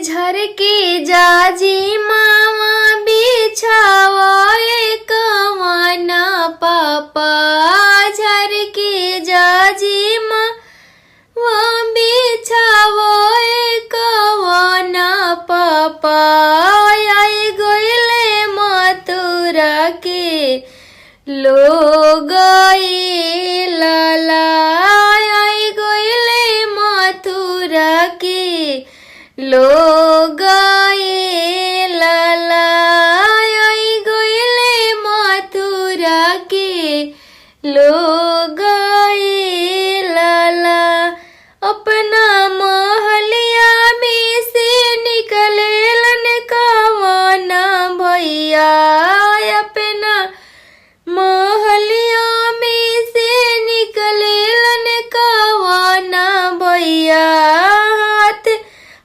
झर के जाजी मामा बिछावे कवना पापा झर के जाजी मामा बिछावे कवना पापा आई गइले मथुरा के लोग लाला आई गइले मथुरा के लोग लाला आई गइले मथुरा के लोग लाला अपना महलिया में से निकलेलन कवना भैया अपना महलिया में से निकलेलन कवना भैया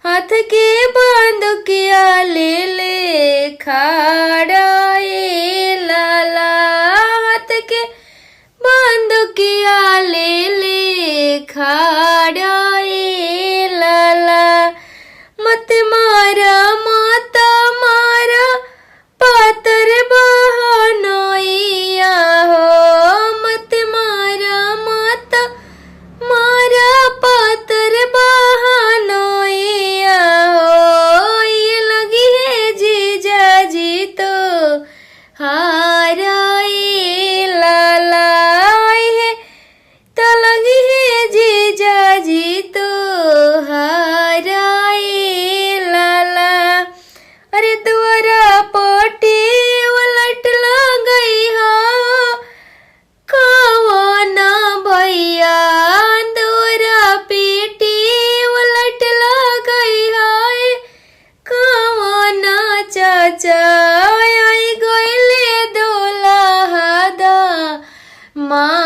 हाथ के बंदुकिया ले ले खाड़ा ए लाला हाथ के बंदुकिया ले ले खाड़ा ए लाला मत मारा माता मारा पातर बहनोइया हो मत मारा माता मारा पातर बहनोइया हो ये लगी है जीजा जी तो हारा ए लाला है तो लगी है जीजा जी तो हारा ए लाला अरे दुआरा पोटी उलट गई हो कवना भैया दुआरा पेटी उलट गई है कवना चाचा आई गइले दोला दा माँ